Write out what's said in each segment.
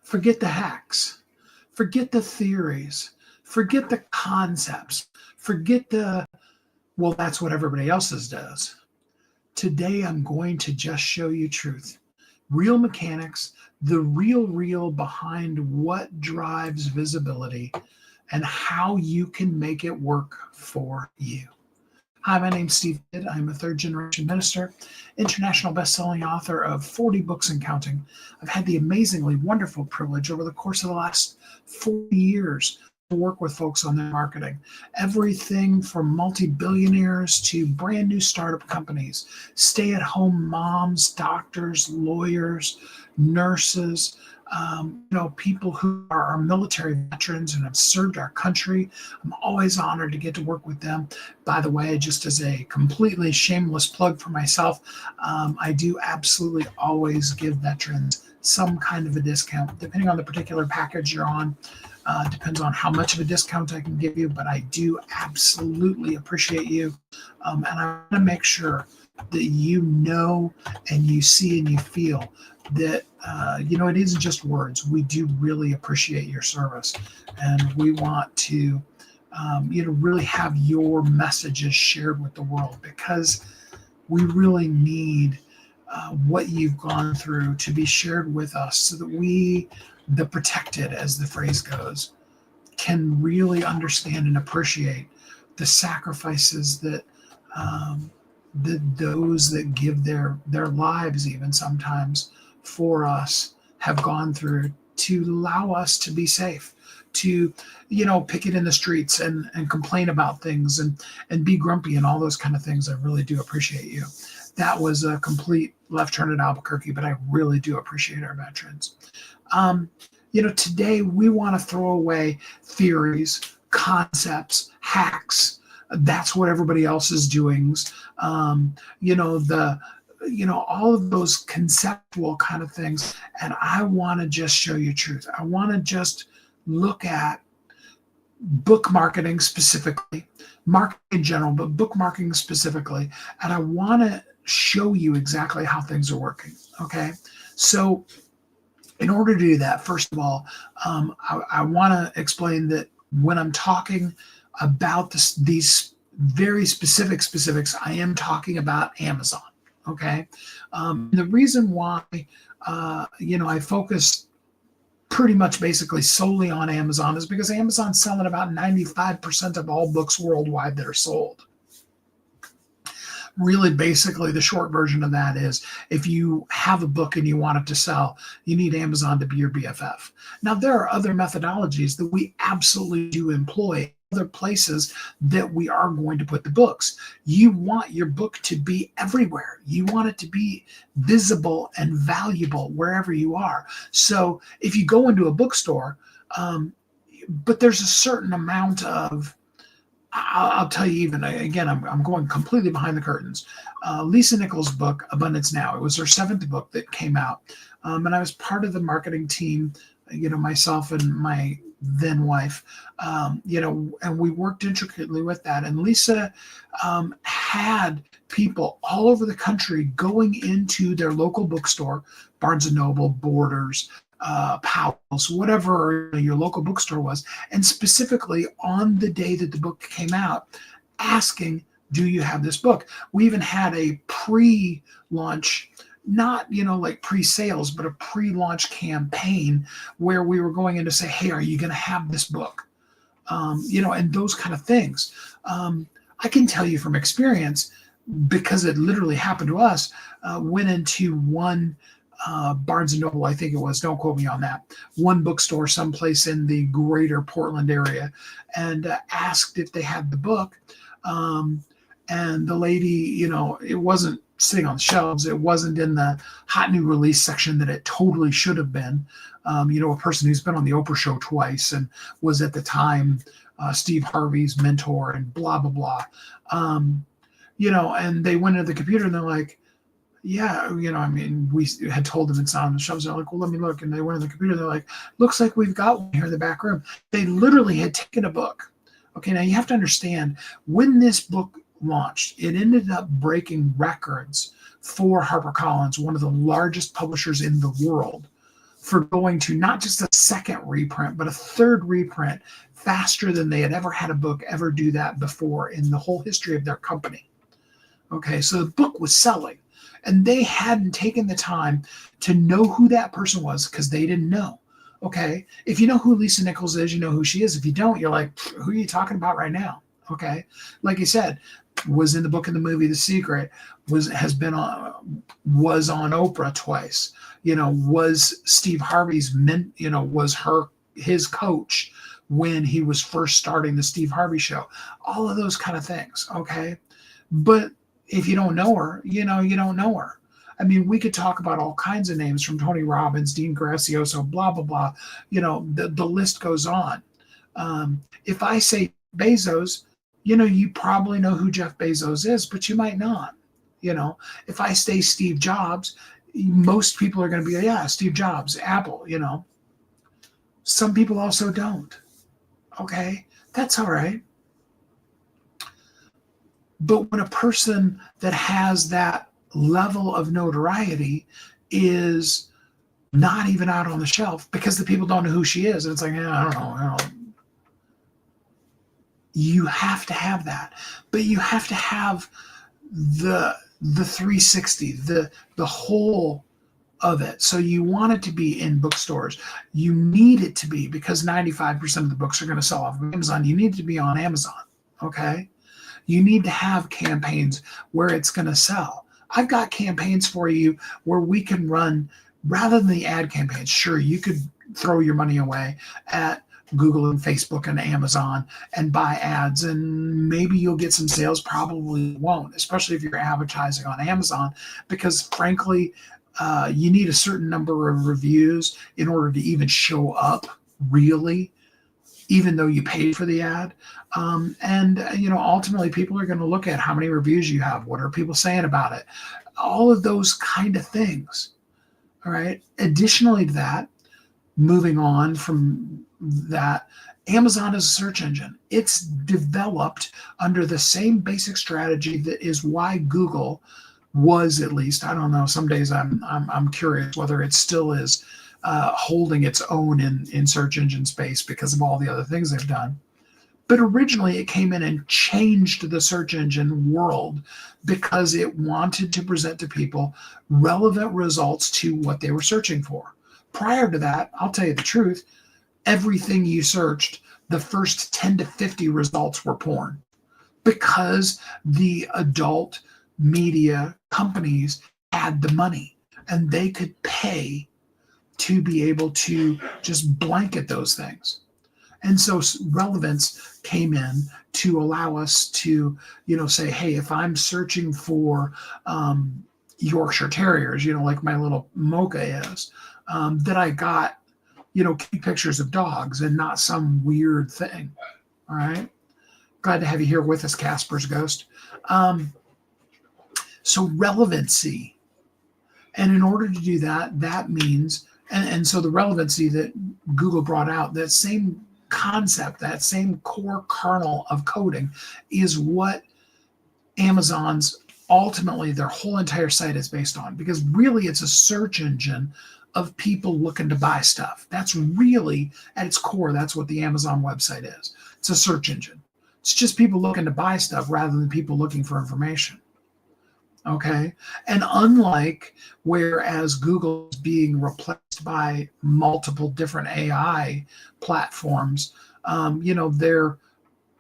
Forget the hacks. Forget the theories. Forget the concepts. Forget well, that's what everybody else's does. Today, I'm going to just show you truth. Real mechanics, the real behind what drives visibility and how you can make it work for you. Hi, my name's Steve Kidd. I'm a third-generation minister, international best-selling author of 40 books and counting. I've had the amazingly wonderful privilege over the course of the last 40 years to work with folks on their marketing. Everything from multi-billionaires to brand new startup companies, stay-at-home moms, doctors, lawyers, nurses, people who are our military veterans and have served our country. I'm always honored to get to work with them. By the way, just as a completely shameless plug for myself, I do absolutely always give veterans some kind of a discount, depending on the particular package you're on. Depends on how much of a discount I can give you, but I do absolutely appreciate you. And I want to make sure that you know and you see and you feel that, it isn't just words. We do really appreciate your service. And we want to, really have your messages shared with the world, because we really need what you've gone through to be shared with us so that we, the protected, as the phrase goes, can really understand and appreciate the sacrifices that those that give their lives even sometimes for us have gone through to allow us to be safe, to picket in the streets and complain about things and be grumpy and all those kind of things. I really do appreciate you. That was a complete left turn at Albuquerque, but I really do appreciate our veterans. Today we want to throw away theories, concepts, hacks. That's what everybody else is doing. All of those conceptual kind of things. And I want to just show you truth. I want to just look at book marketing specifically, marketing in general, but book marketing specifically. And I want to show you exactly how things are working. Okay. So in order to do that, first of all, I want to explain that when I'm talking about these very specifics, I am talking about Amazon. Okay. The reason why, I focus pretty much basically solely on Amazon is because Amazon's selling about 95% of all books worldwide that are sold. Really, basically, the short version of that is if you have a book and you want it to sell, you need Amazon to be your BFF. Now, there are other methodologies that we absolutely do employ, other places that we are going to put the books. You want your book to be everywhere. You want it to be visible and valuable wherever you are. So if you go into a bookstore, but there's a certain amount of, I'll tell you, even again, I'm going completely behind the curtains. Lisa Nichols' book, Abundance Now, it was her 7th book that came out. And I was part of the marketing team, myself and my then wife, and we worked intricately with that. And Lisa had people all over the country going into their local bookstore, Barnes & Noble, Borders, Powell's, whatever your local bookstore was, and specifically on the day that the book came out, asking, do you have this book? We even had a pre-launch, not like pre-sales, but a pre-launch campaign where we were going in to say, hey, are you going to have this book? And those kind of things. I can tell you from experience, because it literally happened to us, went into one Barnes & Noble, I think it was, don't quote me on that, one bookstore someplace in the greater Portland area, and asked if they had the book. And the lady, it wasn't sitting on the shelves. It wasn't in the hot new release section that it totally should have been. A person who's been on the Oprah show twice and was at the time Steve Harvey's mentor and blah, blah, blah. And they went into the computer and they're like, yeah, we had told them it's not on the shelves. They're like, well, let me look. And they went in the computer. They're like, looks like we've got one here in the back room. They literally had taken a book. Okay, now you have to understand, when this book launched, it ended up breaking records for HarperCollins, one of the largest publishers in the world, for going to not just a second reprint, but a third reprint faster than they had ever had a book ever do that before in the whole history of their company. Okay, so the book was selling, and they hadn't taken the time to know who that person was because they didn't know. Okay, if you know who Lisa Nichols is, you know who she is. If you don't, you're like, who are you talking about right now? Okay, like I said, was in the book and the movie The Secret, was on Oprah twice. Was Steve Harvey's was his coach when he was first starting the Steve Harvey Show. All of those kind of things. Okay, but if you don't know her, you don't know her. I mean, we could talk about all kinds of names from Tony Robbins, Dean Gracioso, blah, blah, blah. The list goes on. If I say Bezos, you probably know who Jeff Bezos is, but you might not. If I say Steve Jobs, most people are going to be, yeah, Steve Jobs, Apple, Some people also don't. Okay, that's all right. But when a person that has that level of notoriety is not even out on the shelf because the people don't know who she is, and it's like, I don't know. You have to have that, but you have to have the 360, the whole of it. So you want it to be in bookstores. You need it to be, because 95% of the books are going to sell off of Amazon. You need it to be on Amazon. Okay. You need to have campaigns where it's going to sell. I've got campaigns for you where we can run, rather than the ad campaigns. Sure, you could throw your money away at Google and Facebook and Amazon and buy ads, and maybe you'll get some sales, probably won't, especially if you're advertising on Amazon, because frankly, you need a certain number of reviews in order to even show up, really, even though you paid for the ad. Ultimately people are going to look at how many reviews you have. What are people saying about it? All of those kind of things. All right. Additionally to that, moving on from that, Amazon is a search engine. It's developed under the same basic strategy that is why Google was, at least, I don't know, some days I'm curious whether it still is holding its own in search engine space because of all the other things they've done. But originally it came in and changed the search engine world because it wanted to present to people relevant results to what they were searching for. Prior to that, I'll tell you the truth, everything you searched, the first 10 to 50 results were porn, because the adult media companies had the money and they could pay to be able to just blanket those things. And so relevance came in to allow us to, say, hey, if I'm searching for Yorkshire Terriers, like my little Mocha is, that I got, cute pictures of dogs and not some weird thing. All right. Glad to have you here with us, Casper's Ghost. So relevancy. And in order to do that, that means, and so the relevancy that Google brought out, that same concept, that same core kernel of coding, is what Amazon's ultimately their whole entire site is based on, because really it's a search engine of people looking to buy stuff. That's really at its core, that's what the Amazon website is. It's a search engine. It's just people looking to buy stuff rather than people looking for information. Okay. And unlike whereas Google is being replaced by multiple different AI platforms, there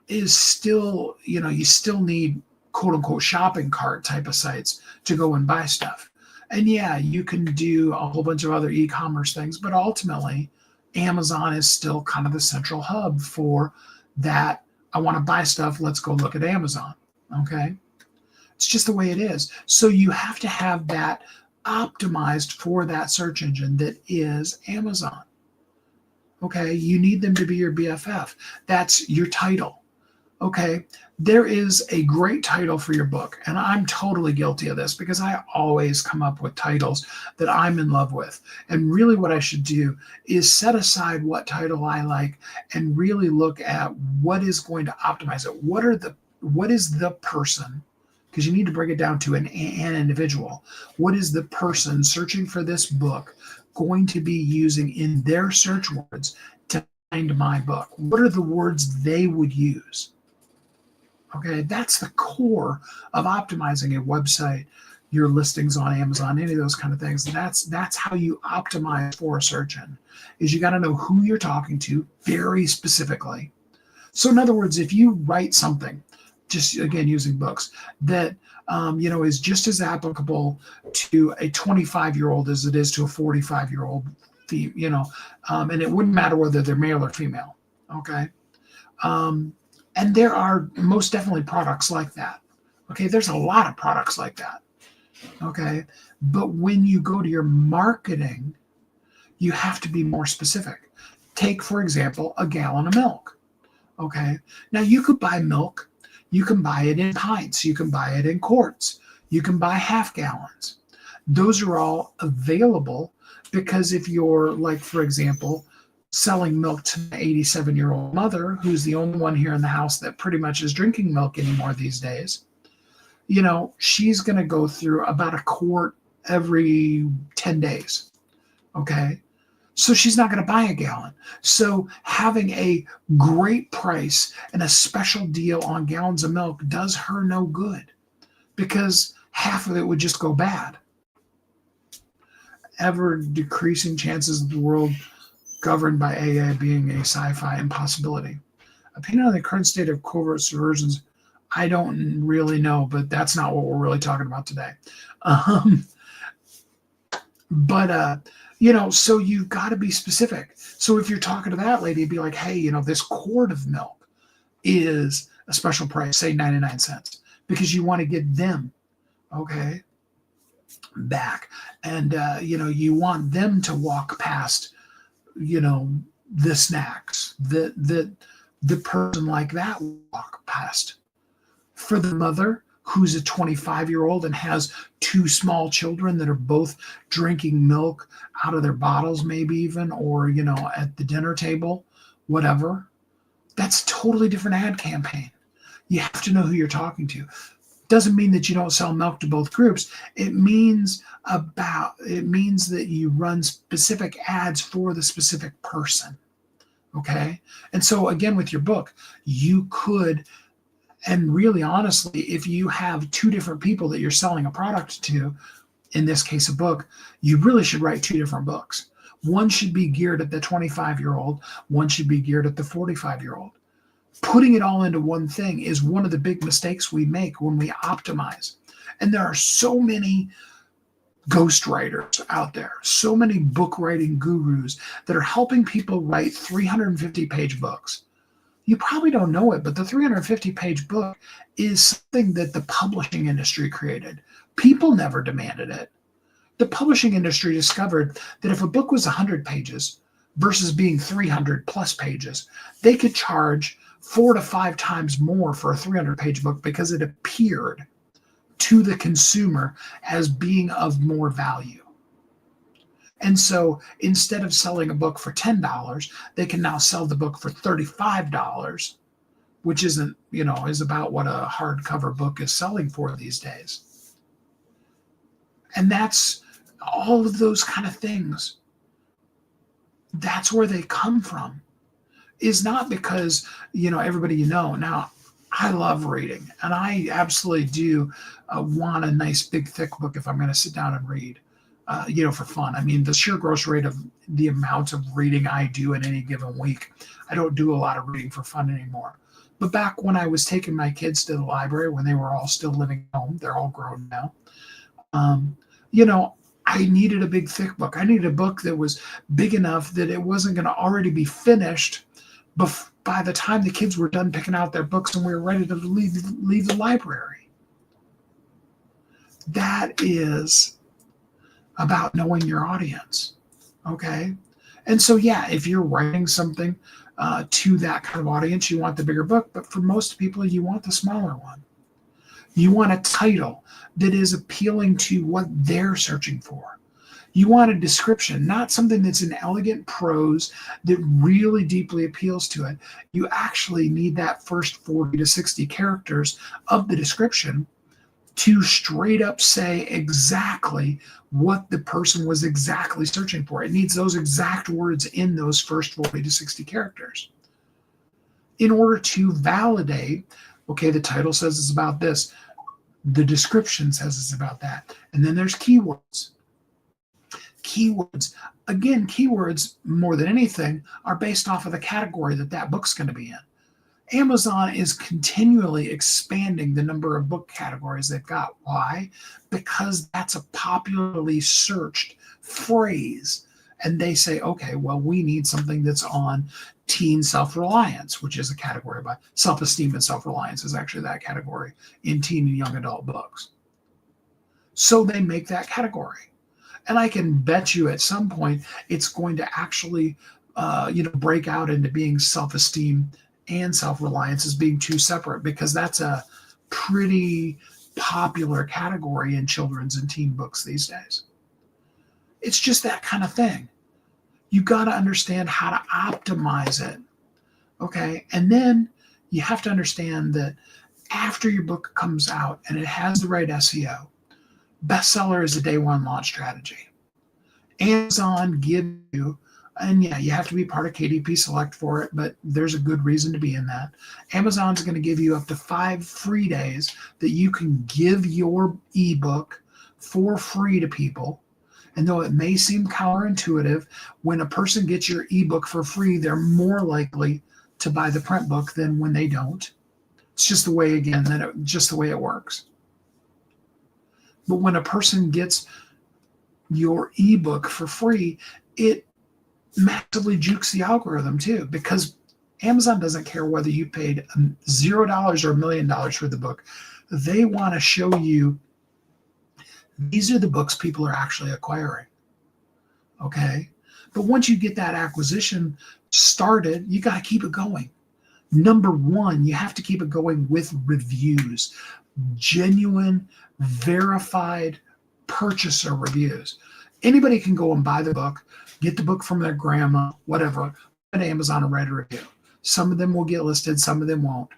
is still, you still need quote unquote shopping cart type of sites to go and buy stuff. And yeah, you can do a whole bunch of other e-commerce things, but ultimately Amazon is still kind of the central hub for that. I want to buy stuff. Let's go look at Amazon. Okay. It's just the way it is. So you have to have that optimized for that search engine that is Amazon. Okay. You need them to be your BFF. That's your title. Okay. There is a great title for your book. And I'm totally guilty of this because I always come up with titles that I'm in love with. And really what I should do is set aside what title I like and really look at what is going to optimize it. What is the person? because you need to break it down to an individual. What is the person searching for this book going to be using in their search words to find my book? What are the words they would use? Okay, that's the core of optimizing a website, your listings on Amazon, any of those kind of things. That's how you optimize for a search engine, is you got to know who you're talking to very specifically. So in other words, if you write something, just again using books, that is just as applicable to a 25-year-old as it is to a 45-year-old, and it wouldn't matter whether they're male or female. Okay. And there are most definitely products like that. Okay. There's a lot of products like that. Okay. But when you go to your marketing, you have to be more specific. Take, for example, a gallon of milk. Okay. Now you could buy milk. You can buy it in pints. You can buy it in quarts. You can buy half gallons. Those are all available because if you're, like, for example, selling milk to an 87-year-old mother who's the only one here in the house that pretty much is drinking milk anymore these days, she's going to go through about a quart every 10 days. Okay. So she's not going to buy a gallon. So having a great price and a special deal on gallons of milk does her no good, because half of it would just go bad. Ever decreasing chances of the world governed by AI being a sci-fi impossibility. Opinion on the current state of covert subversions, I don't really know, but that's not what we're really talking about today. So you've got to be specific. So if you're talking to that lady, be like, hey, this quart of milk is a special price, say 99 cents, because you want to get them, okay, back. And, you want them to walk past, the snacks that the person like that walk past. For the mother who's a 25-year-old and has two small children that are both drinking milk out of their bottles, maybe even, or, at the dinner table, whatever, that's a totally different ad campaign. You have to know who you're talking to. Doesn't mean that you don't sell milk to both groups. It means that you run specific ads for the specific person. Okay. And so again, with your book, you could, and really honestly, if you have two different people that you're selling a product to, in this case, a book, you really should write two different books. One should be geared at the 25-year-old. One should be geared at the 45-year-old. Putting it all into one thing is one of the big mistakes we make when we optimize. And there are so many ghostwriters out there, so many book writing gurus that are helping people write 350-page books. You probably don't know it, but the 350-page book is something that the publishing industry created. People never demanded it. The publishing industry discovered that if a book was 100 pages versus being 300 plus pages, they could charge 4 to 5 times more for a 300-page book because it appeared to the consumer as being of more value. And so instead of selling a book for $10, they can now sell the book for $35, which is about what a hardcover book is selling for these days. And that's all of those kind of things. That's where they come from. Is not because, everybody Now, I love reading, and I absolutely do want a nice, big, thick book if I'm going to sit down and read, for fun. I mean, the sheer gross rate of the amount of reading I do in any given week, I don't do a lot of reading for fun anymore. But back when I was taking my kids to the library, when they were all still living at home, they're all grown now, I needed a big, thick book. I needed a book that was big enough that it wasn't going to already be finished by the time the kids were done picking out their books and we were ready to leave the library. That is about knowing your audience, okay? And so, yeah, if you're writing something to that kind of audience, you want the bigger book, but for most people, you want the smaller one. You want a title that is appealing to what they're searching for. You want a description, not something that's in elegant prose that really deeply appeals to it. You actually need that first 40 to 60 characters of the description to straight up say exactly what the person was exactly searching for. It needs those exact words in those first 40 to 60 characters in order to validate, okay, the title says it's about this, the description says it's about that, and then there's keywords. Keywords, again, keywords more than anything are based off of the category that that book's going to be in. Amazon is continually expanding the number of book categories they've got. Why? Because that's a popularly searched phrase. And they say, okay, well, we need something that's on teen self-reliance, which is a category by self-esteem and self-reliance is actually that category in teen and young adult books. So they make that category. And I can bet you at some point it's going to actually, break out into being self-esteem and self-reliance as being two separate, because that's a pretty popular category in children's and teen books these days. It's just that kind of thing. You got to understand how to optimize it. Okay. And then you have to understand that after your book comes out and it has the right SEO, bestseller is a day one launch strategy. Amazon gives you, and yeah, you have to be part of KDP Select for it, but there's a good reason to be in that. Amazon's going to give you up to 5 free days that you can give your ebook for free to people. And though it may seem counterintuitive, when a person gets your ebook for free, they're more likely to buy the print book than when they don't. It's just the way, again, just the way it works. But when a person gets your ebook for free, it massively jukes the algorithm too, because Amazon doesn't care whether you paid $0 or $1 million for the book. They want to show you these are the books people are actually acquiring. Okay. But once you get that acquisition started, you got to keep it going. Number one, you have to keep it going with reviews, genuine, verified purchaser reviews. Anybody can go and buy the book, get the book from their grandma, whatever, at Amazon and write a review. Some of them will get listed, some of them won't.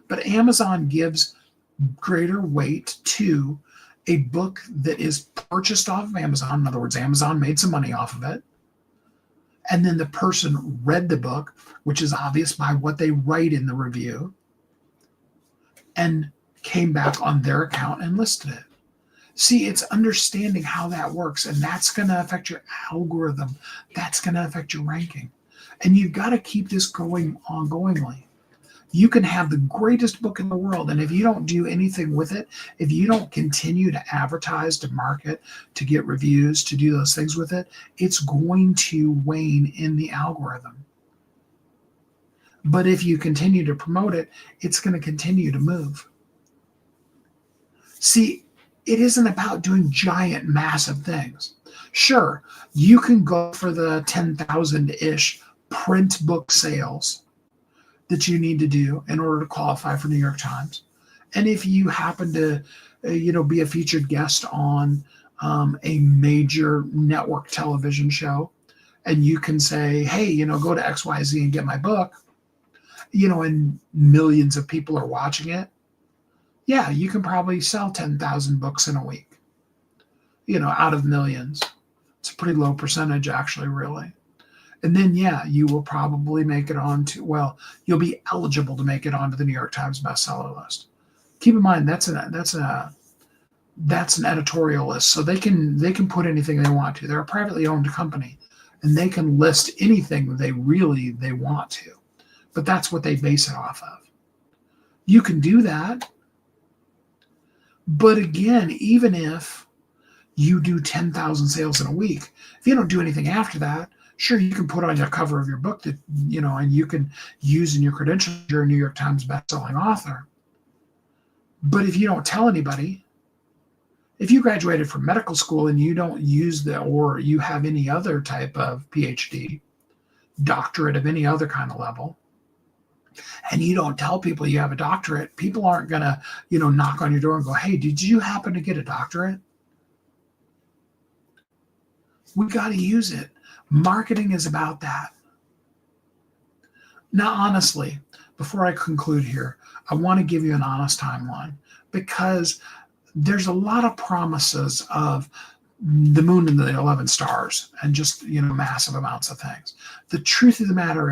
But Amazon gives greater weight to a book that is purchased off of Amazon. In other words, Amazon made some money off of it. And then the person read the book, which is obvious by what they write in the review, and came back on their account and listed it. See, it's understanding how that works, and that's going to affect your algorithm. That's going to affect your ranking. And you've got to keep this going ongoingly. You can have the greatest book in the world, and if you don't do anything with it, if you don't continue to advertise, to market, to get reviews, to do those things with it, it's going to wane in the algorithm. But if you continue to promote it, it's going to continue to move. See, it isn't about doing giant, massive things. Sure, you can go for the 10,000-ish print book sales that you need to do in order to qualify for New York Times. And if you happen to, be a featured guest on a major network television show, and you can say, hey, go to XYZ and get my book, and millions of people are watching it, yeah, you can probably sell 10,000 books in a week, out of millions. It's a pretty low percentage, actually, really. And then, yeah, you will probably make it onto, you'll be eligible to make it onto the New York Times bestseller list. Keep in mind, that's an editorial list, so they can put anything they want to. They're a privately owned company, and they can list anything they want to. But that's what they base it off of. You can do that. But again, even if you do 10,000 sales in a week, if you don't do anything after that, sure, you can put on your cover of your book that, and you can use in your credentials, you're a New York Times bestselling author. But if you don't tell anybody, if you graduated from medical school and you don't use or you have any other type of PhD, doctorate of any other kind of level, and you don't tell people you have a doctorate, people aren't going to, knock on your door and go, hey, did you happen to get a doctorate? We got to use it. Marketing is about that. Now, honestly, before I conclude here, I want to give you an honest timeline, because there's a lot of promises of the moon and the 11 stars and just, massive amounts of things. The truth of the matter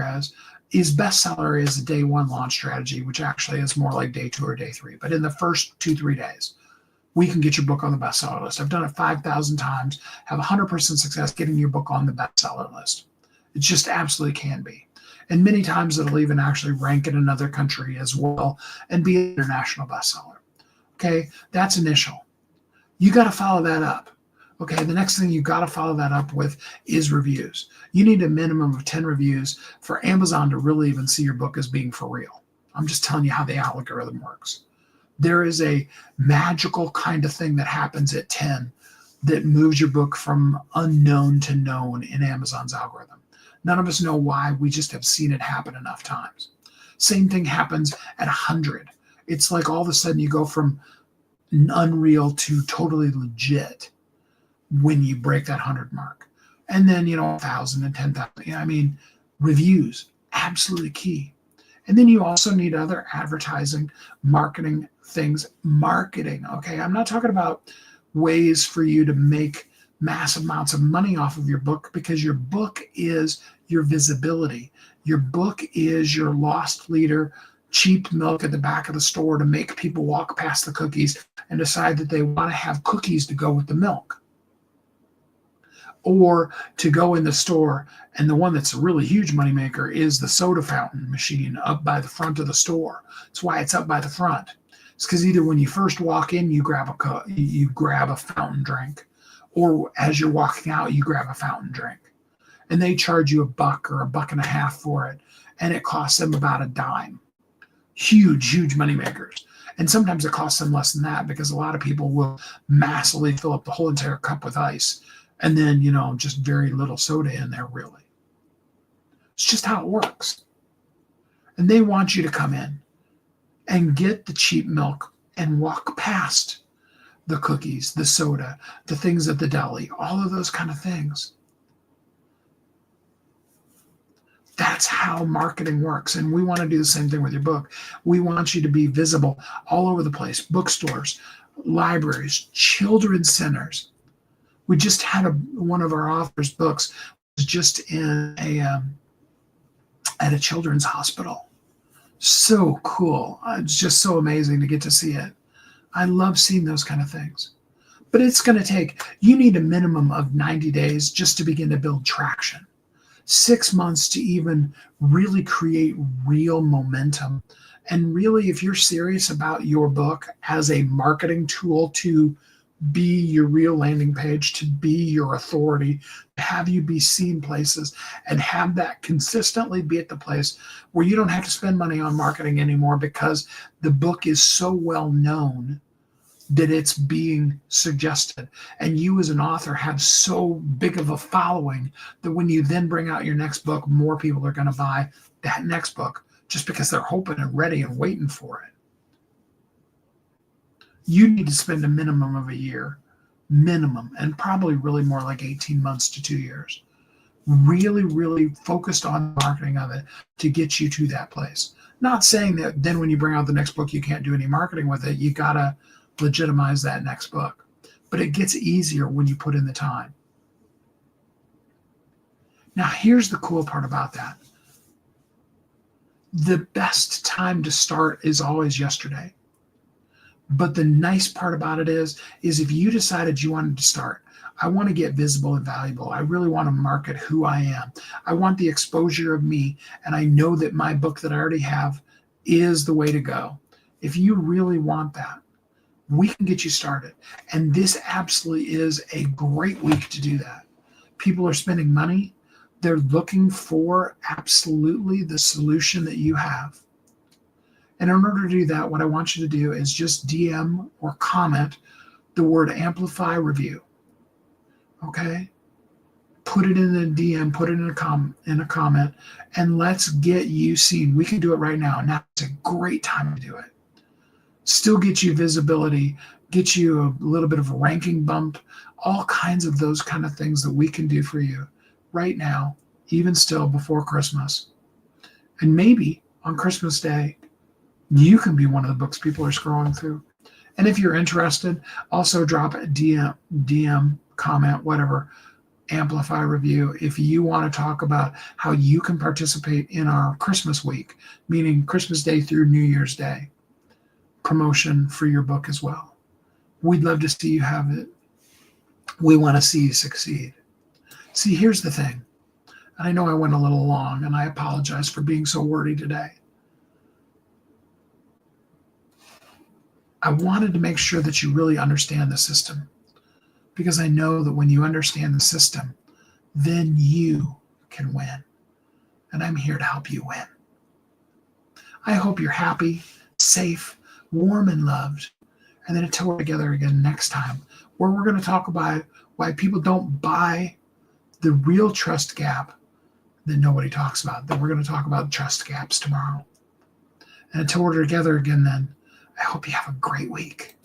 is bestseller is a day one launch strategy, which actually is more like day 2 or day 3. But in the first 2-3 days, we can get your book on the bestseller list. I've done it 5,000 times, have 100% success getting your book on the bestseller list. It just absolutely can be. And many times it'll even actually rank in another country as well and be an international bestseller. Okay, that's initial. You got to follow that up. Okay, the next thing you got to follow that up with is reviews. You need a minimum of 10 reviews for Amazon to really even see your book as being for real. I'm just telling you how the algorithm works. There is a magical kind of thing that happens at 10 that moves your book from unknown to known in Amazon's algorithm. None of us know why. We just have seen it happen enough times. Same thing happens at 100. It's like all of a sudden you go from unreal to totally legit when you break that 100 mark. And then, 1,000 and 10,000. Reviews, absolutely key. And then you also need other advertising, marketing things. Marketing, okay? I'm not talking about ways for you to make massive amounts of money off of your book, because your book is your visibility. Your book is your lost leader, cheap milk at the back of the store to make people walk past the cookies and decide that they want to have cookies to go with the milk. Or to go in the store, and the one that's a really huge moneymaker is the soda fountain machine up by the front of the store. That's why it's up by the front. It's because either when you first walk in, you grab a fountain drink, or as you're walking out, you grab a fountain drink. And they charge you $1 or $1.50 for it, and it costs them about a dime. Huge, huge moneymakers. And sometimes it costs them less than that, because a lot of people will massively fill up the whole entire cup with ice. And then, just very little soda in there, really. It's just how it works. And they want you to come in and get the cheap milk and walk past the cookies, the soda, the things at the deli, all of those kind of things. That's how marketing works. And we want to do the same thing with your book. We want you to be visible all over the place. Bookstores, libraries, children's centers. We just had one of our authors' books was just in at a children's hospital. So cool. It's just so amazing to get to see it. I love seeing those kind of things. But it's going to take, you need a minimum of 90 days just to begin to build traction. 6 months to even really create real momentum. And really, if you're serious about your book as a marketing tool to be your real landing page, to be your authority, to have you be seen places, and have that consistently be at the place where you don't have to spend money on marketing anymore, because the book is so well known that it's being suggested. And you as an author have so big of a following that when you then bring out your next book, more people are going to buy that next book just because they're hoping and ready and waiting for it. You need to spend a minimum of a year, and probably really more like 18 months to 2 years, really, really focused on marketing of it to get you to that place. Not saying that then when you bring out the next book, you can't do any marketing with it. You got to legitimize that next book. But it gets easier when you put in the time. Now, here's the cool part about that. The best time to start is always yesterday. But the nice part about it is if you decided you wanted to start, I want to get visible and valuable. I really want to market who I am. I want the exposure of me. And I know that my book that I already have is the way to go. If you really want that, we can get you started. And this absolutely is a great week to do that. People are spending money. They're looking for absolutely the solution that you have. And in order to do that, what I want you to do is just DM or comment the word Amplify Review. Okay? Put it in a DM, put it in a comment, and let's get you seen. We can do it right now. Now it's a great time to do it. Still get you visibility, get you a little bit of a ranking bump, all kinds of those kind of things that we can do for you right now, even still before Christmas. And maybe on Christmas Day, you can be one of the books people are scrolling through. And if you're interested, also drop a DM, comment, whatever, Amplify review. If you want to talk about how you can participate in our Christmas week, meaning Christmas Day through New Year's Day, promotion for your book as well. We'd love to see you have it. We want to see you succeed. See, here's the thing. And I know I went a little long, and I apologize for being so wordy today. I wanted to make sure that you really understand the system, because I know that when you understand the system, then you can win. And I'm here to help you win. I hope you're happy, safe, warm, and loved. And then until we're together again next time, where we're going to talk about why people don't buy the real trust gap that nobody talks about. Then we're going to talk about trust gaps tomorrow. And until we're together again then, I hope you have a great week.